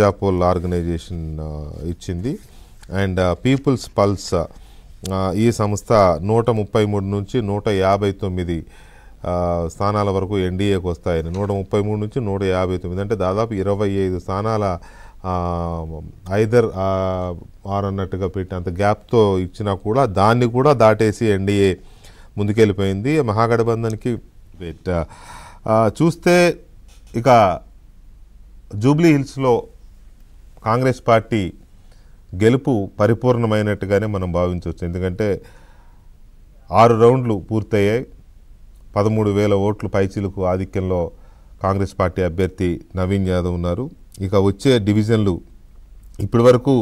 జాపోల్ organisation ఇచ్చింది and peoples pulse ఈ సంస్థ 133 నుంచి 159 స్థానాల వరకు ఎన్డీఏకి వస్తాయని 133 నుంచి 159 అంటే దాదాపు 25 స్థానాల ఐదర్ ఆర్ అన్నట్టుగా పెట్టినంత గ్యాప్తో ఇచ్చినా కూడా దాన్ని కూడా దాటేసి ఎన్డీఏ ముందుకెళ్ళిపోయింది. మహాగఠబంధన్కి చూస్తే ఇక జూబ్లీ హిల్స్లో కాంగ్రెస్ పార్టీ గెలుపు పరిపూర్ణమైనట్టుగానే మనం భావించవచ్చు. ఎందుకంటే 6 రౌండ్లు పూర్తయ్యాయి. 13,000 ఓట్లు పైచిలకు ఆధిక్యంలో కాంగ్రెస్ పార్టీ అభ్యర్థి నవీన్ యాదవ్ ఉన్నారు. ఇక వచ్చే డివిజన్లు ఇప్పటి వరకు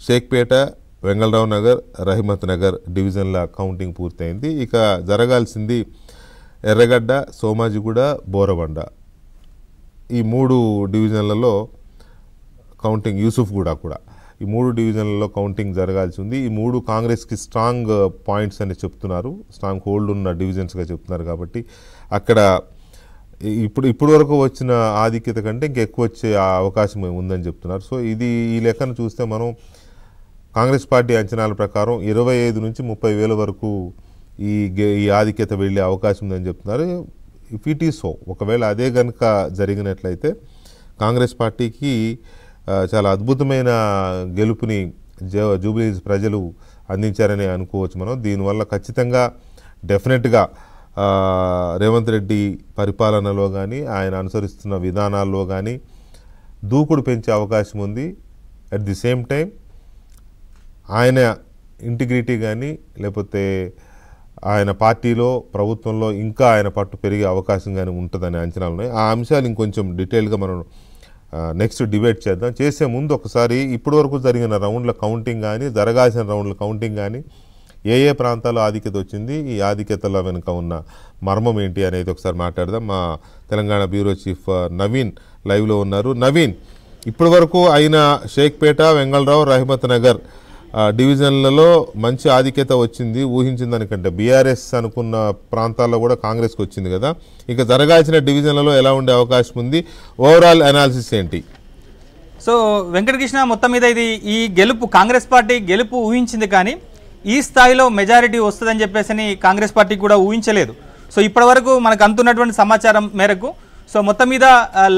షేక్పేట, వెంగళరావు నగర్, రహిమత్ నగర్ డివిజన్ల కౌంటింగ్ పూర్తయింది. ఇక జరగాల్సింది ఎర్రగడ్డ, సోమాజిగూడ, బోరబండ ఈ 3 డివిజన్లలో కౌంటింగ్, యూసుఫ్గూడ కూడా ఈ 3 డివిజన్లలో కౌంటింగ్ జరగాల్సి ఉంది. ఈ 3 కాంగ్రెస్కి స్ట్రాంగ్ పాయింట్స్ అని చెప్తున్నారు, స్ట్రాంగ్ హోల్డ్ ఉన్న డివిజన్స్గా చెప్తున్నారు. కాబట్టి అక్కడ ఇప్పుడు వరకు వచ్చిన ఆధిక్యత కంటే ఇంకెక్కువ వచ్చే అవకాశం ఉందని చెప్తున్నారు. సో ఈ లెక్కను చూస్తే మనం కాంగ్రెస్ పార్టీ అంచనాల ప్రకారం 25 నుంచి 30,000 వరకు ఈ ఆధిక్యత వెళ్ళే అవకాశం ఉందని చెప్తున్నారు. ఇఫ్ ఇట్ ఈస్ సో, ఒకవేళ అదే కనుక జరిగినట్లయితే కాంగ్రెస్ పార్టీకి చాలా అద్భుతమైన గెలుపుని జూబ్లీ హిల్స్ ప్రజలు అందించారని అనుకోవచ్చు మనం. దీనివల్ల ఖచ్చితంగా డెఫినెట్గా రేవంత్ రెడ్డి పరిపాలనలో కానీ ఆయన అనుసరిస్తున్న విధానాల్లో కానీ దూకుడు పెంచే అవకాశం ఉంది. అట్ ది సేమ్ టైం ఆయన ఇంటిగ్రిటీ కానీ లేకపోతే ఆయన పార్టీలో ప్రభుత్వంలో ఇంకా ఆయన పట్టు పెరిగే అవకాశం కానీ ఉంటుందనే అంచనాలు ఉన్నాయి. ఆ అంశాలు ఇంకొంచెం డీటెయిల్గా మనం నెక్స్ట్ డిబేట్ చేద్దాం. చేసే ముందు ఒకసారి ఇప్పటి వరకు జరిగిన రౌండ్ల కౌంటింగ్ కానీ జరగాల్సిన రౌండ్ల కౌంటింగ్ కానీ ఏ ప్రాంతాల్లో ఆధిక్యత వచ్చింది, ఈ ఆధిక్యతల వెనుక ఉన్న మర్మం ఏంటి అనేది ఒకసారి మాట్లాడదాం. మా తెలంగాణ బ్యూరో చీఫ్ నవీన్ లైవ్లో ఉన్నారు. నవీన్, ఇప్పటి వరకు అయిన షేక్పేట, వెంగళరావు, రహిమత్ నగర్ డివిజన్లలో మంచి ఆధిక్యత వచ్చింది ఊహించిన దానికంటే. బీఆర్ఎస్ అనుకున్న ప్రాంతాల్లో కూడా కాంగ్రెస్కి వచ్చింది కదా. ఇక జరగాల్సిన డివిజన్లలో ఎలా ఉండే అవకాశం ఉంది, ఓవరాల్ అనాలిసిస్ ఏంటి? సో వెంకటకృష్ణ, మొత్తం మీద ఈ గెలుపు కాంగ్రెస్ పార్టీ గెలుపు ఊహించింది, కానీ ఈ స్థాయిలో మెజారిటీ వస్తుందని చెప్పేసి కాంగ్రెస్ పార్టీ కూడా ఊహించలేదు. సో ఇప్పటి వరకు మనకు అందుతున్నటువంటి సమాచారం మేరకు సో మొత్తం మీద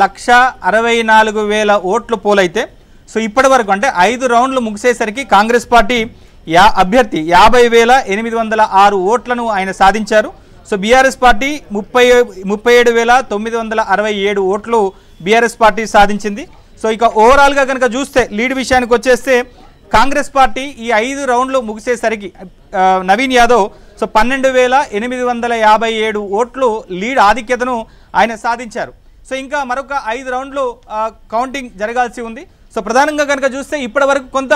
1,64,000 ఓట్లు పోలైతే సో ఇప్పటి వరకు అంటే 5 రౌండ్లు ముగిసేసరికి కాంగ్రెస్ పార్టీ అభ్యర్థి 50,806 ఓట్లను ఆయన సాధించారు. సో బీఆర్ఎస్ పార్టీ 37,967 ఓట్లు బీఆర్ఎస్ పార్టీ సాధించింది. సో ఇక ఓవరాల్గా కనుక చూస్తే లీడ్ విషయానికి వచ్చేస్తే కాంగ్రెస్ పార్టీ ఈ 5 రౌండ్లు ముగిసేసరికి నవీన్ యాదవ్ సో 12,857 ఓట్లు లీడ్ ఆధిక్యతను ఆయన సాధించారు. సో ఇంకా మరొక 5 రౌండ్లు కౌంటింగ్ జరగాల్సి ఉంది. సో ప్రధానంగా కనుక చూస్తే ఇప్పటి వరకు కొంత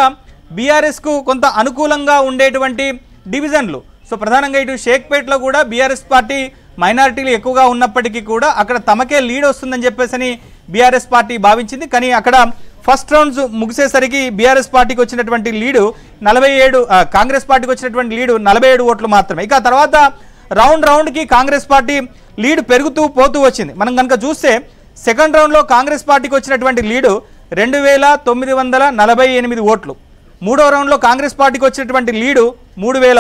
బీఆర్ఎస్కు కొంత అనుకూలంగా ఉండేటువంటి డివిజన్లు, సో ప్రధానంగా ఇటు షేక్పేట్లో కూడా బీఆర్ఎస్ పార్టీ మైనారిటీలు ఎక్కువగా ఉన్నప్పటికీ కూడా అక్కడ తమకే లీడ్ వస్తుందని చెప్పేసి బీఆర్ఎస్ పార్టీ భావించింది. కానీ అక్కడ ఫస్ట్ రౌండ్స్ ముగిసేసరికి బీఆర్ఎస్ పార్టీకి వచ్చినటువంటి లీడు 47, కాంగ్రెస్ పార్టీకి వచ్చినటువంటి లీడు 47 ఓట్లు మాత్రమే. ఇక తర్వాత రౌండ్కి కాంగ్రెస్ పార్టీ లీడ్ పెరుగుతూ పోతూ వచ్చింది. మనం కనుక చూస్తే సెకండ్ రౌండ్లో కాంగ్రెస్ పార్టీకి వచ్చినటువంటి లీడు 2,948 ఓట్లు. మూడో రౌండ్లో కాంగ్రెస్ పార్టీకి వచ్చినటువంటి లీడు 3,000